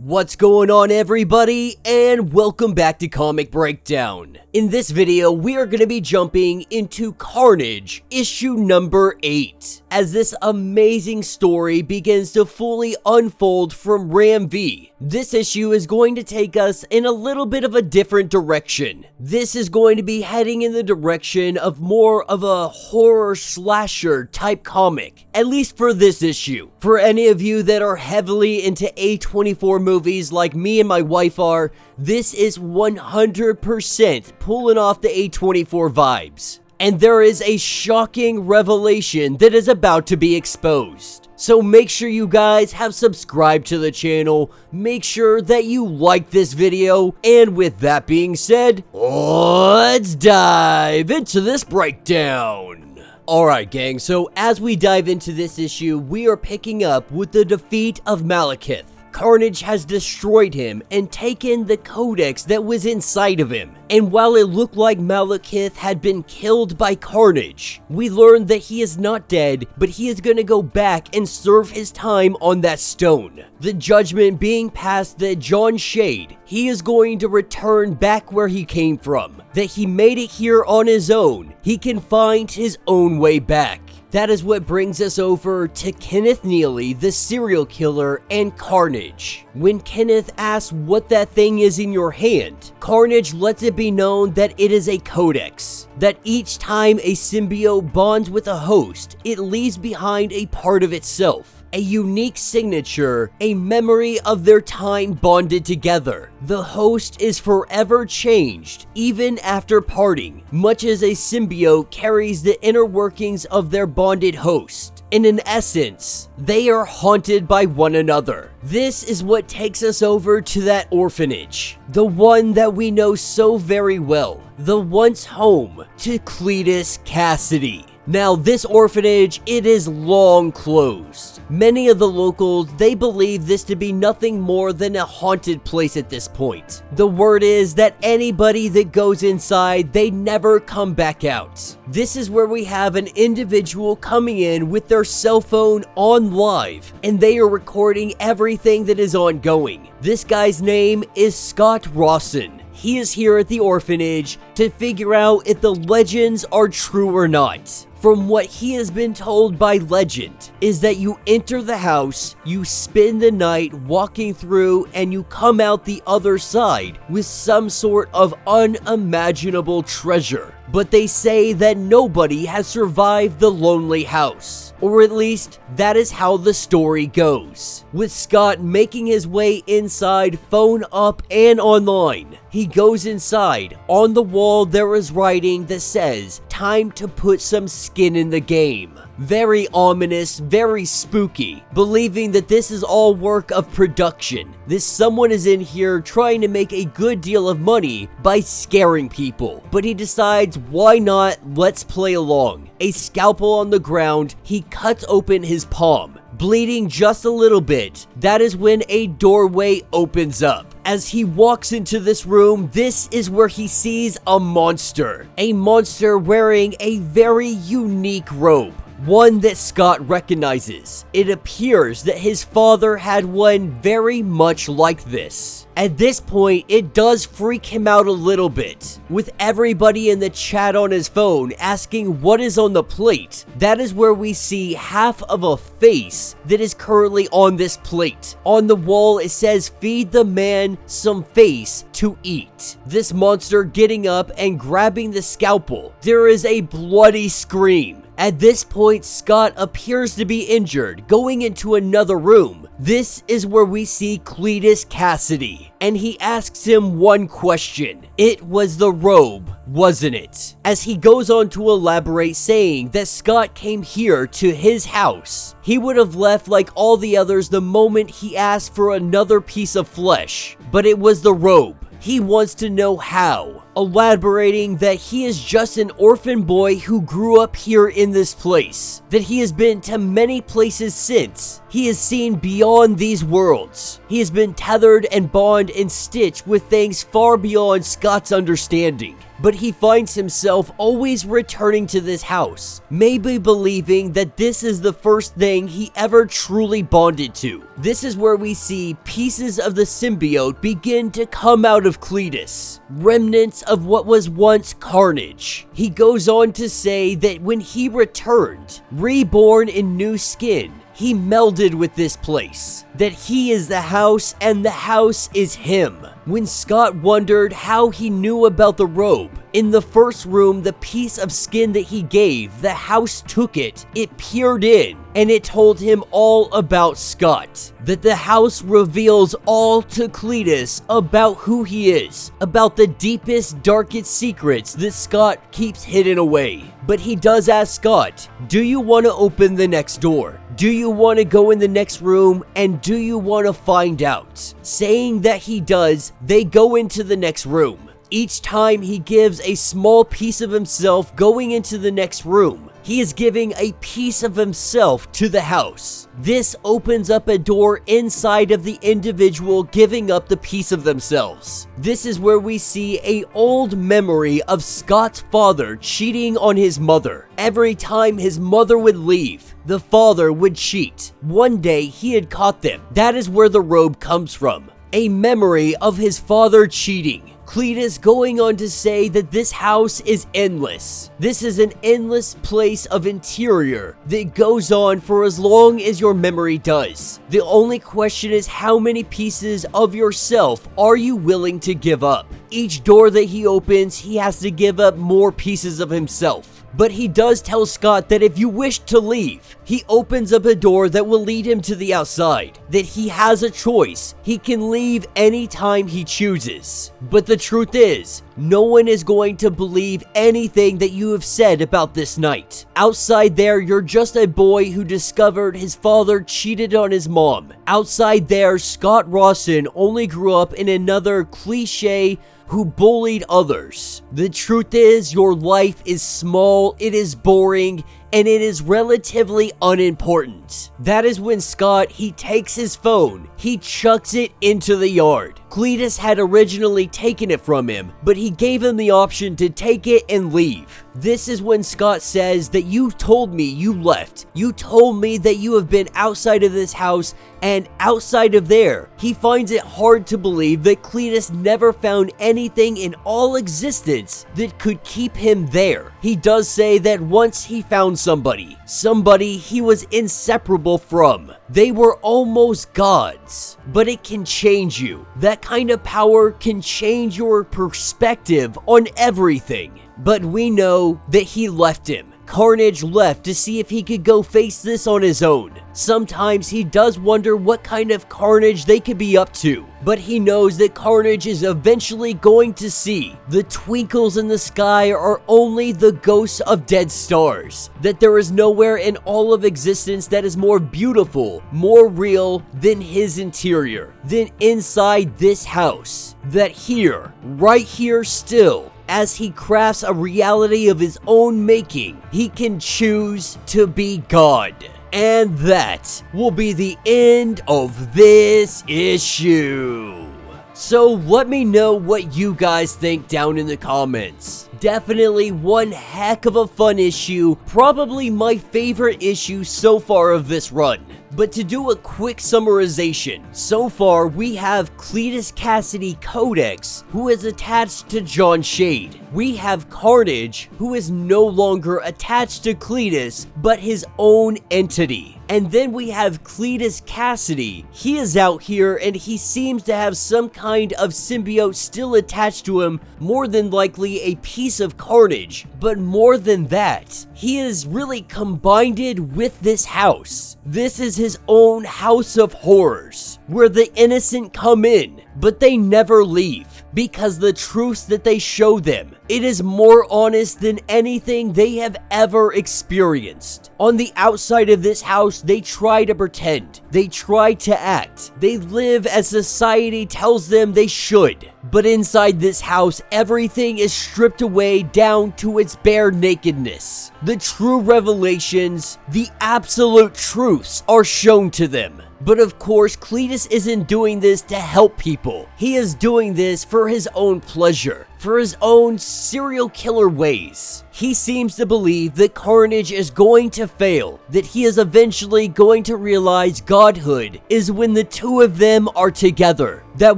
What's going on, everybody, and welcome back to Comic Breakdown. In this video, we are going to be jumping into Carnage, issue number 8, as this amazing story begins to fully unfold from Ram V. This issue is going to take us in a little bit of a different direction. This is going to be heading in the direction of more of a horror slasher type comic, at least for this issue. For any of you that are heavily into A24 movies like me and my wife are, this is 100% pulling off the A24 vibes. And there is a shocking revelation that is about to be exposed. So make sure you guys have subscribed to the channel, make sure that you like this video, and with that being said, let's dive into this breakdown. Alright gang, so as we dive into this issue, we are picking up with the defeat of Malekith. Carnage has destroyed him and taken the codex that was inside of him. And while it looked like Malekith had been killed by Carnage, we learned that he is not dead, but he is going to go back and serve his time on that stone. The judgment being passed that John Shade, he is going to return back where he came from. That he made it here on his own. He can find his own way back. That is what brings us over to Kenneth Neely, the serial killer, and Carnage. When Kenneth asks what that thing is in your hand, Carnage lets it be known that it is a codex. That each time a symbiote bonds with a host, it leaves behind a part of itself. A unique signature, a memory of their time bonded together. The host is forever changed, even after parting, much as a symbiote carries the inner workings of their bonded host. And in essence, they are haunted by one another. This is what takes us over to that orphanage, the one that we know so very well, the once home to Cletus Cassidy. Now this orphanage, it is long closed. Many of the locals, they believe this to be nothing more than a haunted place at this point. The word is that anybody that goes inside, they never come back out. This is where we have an individual coming in with their cell phone on live, and they are recording everything that is ongoing. This guy's name is Scott Rawson. He is here at the orphanage to figure out if the legends are true or not. From what he has been told by legend, is that you enter the house, you spend the night walking through, and you come out the other side with some sort of unimaginable treasure. But they say that nobody has survived the lonely house. Or at least, that is how the story goes. With Scott making his way inside, phone up and online. He goes inside. On the wall there is writing that says, "Time to put some skin in the game." Very ominous, very spooky, believing that this is all work of production. This someone is in here trying to make a good deal of money by scaring people. But he decides, why not, let's play along. A scalpel on the ground, he cuts open his palm. Bleeding just a little bit, that is when a doorway opens up. As he walks into this room, this is where he sees a monster. A monster wearing a very unique robe. One that Scott recognizes. It appears that his father had one very much like this. At this point, it does freak him out a little bit, with everybody in the chat on his phone asking what is on the plate. That is where we see half of a face that is currently on this plate. On the wall, it says, "Feed the man some face to eat." This monster getting up and grabbing the scalpel. There is a bloody scream. At this point, Scott appears to be injured, going into another room. This is where we see Cletus Cassidy, and he asks him one question. It was the robe, wasn't it? As he goes on to elaborate, saying that Scott came here to his house. He would have left like all the others the moment he asked for another piece of flesh, but it was the robe. He wants to know how, elaborating that he is just an orphan boy who grew up here in this place, that he has been to many places since. He has seen beyond these worlds. He has been tethered and bound and stitched with things far beyond Scott's understanding. but he finds himself always returning to this house, maybe believing that this is the first thing he ever truly bonded to. This is where we see pieces of the symbiote begin to come out of Cletus, remnants of what was once Carnage. He goes on to say that when he returned, reborn in new skin, he melded with this place, that he is the house and the house is him. When Scott wondered how he knew about the robe, in the first room, the piece of skin that he gave, the house took it peered in, and it told him all about Scott. That the house reveals all to Cletus about who he is, about the deepest, darkest secrets that Scott keeps hidden away. But he does ask Scott, do you want to open the next door? Do you want to go in the next room? And do you want to find out? Saying that he does, they go into the next room. Each time he gives a small piece of himself going into the next room, he is giving a piece of himself to the house. This opens up a door inside of the individual giving up the piece of themselves. This is where we see an old memory of Scott's father cheating on his mother. Every time his mother would leave, the father would cheat. One day he had caught them. That is where the robe comes from. A memory of his father cheating. Cletus going on to say that this house is endless. This is an endless place of interior that goes on for as long as your memory does. The only question is how many pieces of yourself are you willing to give up? Each door that he opens, he has to give up more pieces of himself. But he does tell Scott that if you wish to leave, he opens up a door that will lead him to the outside. That he has a choice. He can leave anytime he chooses. But the truth is, no one is going to believe anything that you have said about this night. Outside there, you're just a boy who discovered his father cheated on his mom. Outside there, Scott Rawson only grew up in another cliche who bullied others. The truth is, your life is small, it is boring, and it is relatively unimportant. That is when Scott, he takes his phone, he chucks it into the yard. Cletus had originally taken it from him, but he gave him the option to take it and leave. This is when Scott says that you told me you left. You told me that you have been outside of this house and outside of there. He finds it hard to believe that Cletus never found anything in all existence that could keep him there. He does say that once he found somebody he was inseparable from. They were almost gods. But it can change you. That kind of power can change your perspective on everything. But we know that he left him. Carnage left to see if he could go face this on his own. Sometimes he does wonder what kind of carnage they could be up to, but he knows that Carnage is eventually going to see the twinkles in the sky are only the ghosts of dead stars, that there is nowhere in all of existence that is more beautiful, more real than his interior, than inside this house, that here, right here still, as he crafts a reality of his own making, he can choose to be God. And that will be the end of this issue. So let me know what you guys think down in the comments. Definitely one heck of a fun issue, probably my favorite issue so far of this run. But to do a quick summarization, so far we have Cletus Kasady Codex, who is attached to John Shade. We have Carnage, who is no longer attached to Cletus, but his own entity. And then we have Cletus Kasady. He is out here and he seems to have some kind of symbiote still attached to him, more than likely a piece of Carnage. But more than that, he is really combined with this house. This is his own house of horrors, where the innocent come in, but they never leave. Because the truths that they show them, it is more honest than anything they have ever experienced. On the outside of this house, they try to pretend. They try to act. They live as society tells them they should. But inside this house, everything is stripped away down to its bare nakedness. The true revelations, the absolute truths are shown to them. But of course, Cletus isn't doing this to help people. He is doing this for his own pleasure, for his own serial killer ways. He seems to believe that Carnage is going to fail, that he is eventually going to realize godhood is when the two of them are together. That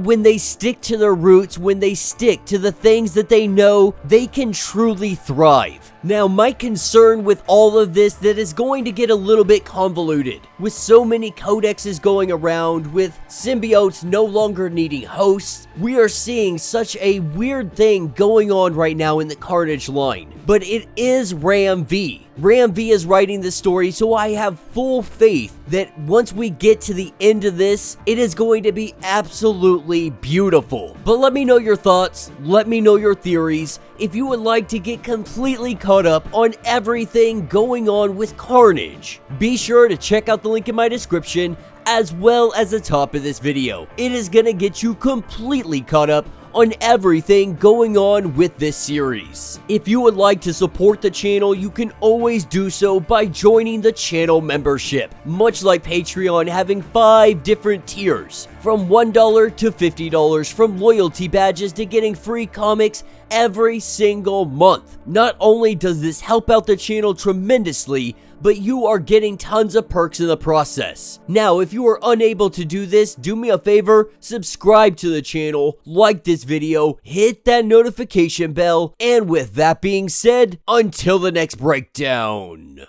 when they stick to their roots, when they stick to the things that they know, they can truly thrive. Now, my concern with all of this that is going to get a little bit convoluted. With so many codexes going around, with symbiotes no longer needing hosts, we are seeing such a weird thing going on right now in the Carnage line. But it is Ram V. Ram V is writing this story, so I have full faith that once we get to the end of this, it is going to be absolutely beautiful. But let me know your thoughts, let me know your theories. If you would like to get completely caught up on everything going on with Carnage, be sure to check out the link in my description as well as the top of this video. It is gonna get you completely caught up on everything going on with this series. If you would like to support the channel, you can always do so by joining the channel membership. Much like Patreon having 5 different tiers, from $1 to $50, from loyalty badges to getting free comics every single month. Not only does this help out the channel tremendously, but you are getting tons of perks in the process. Now, if you are unable to do this, do me a favor, subscribe to the channel, like this video, hit that notification bell, and with that being said, until the next breakdown.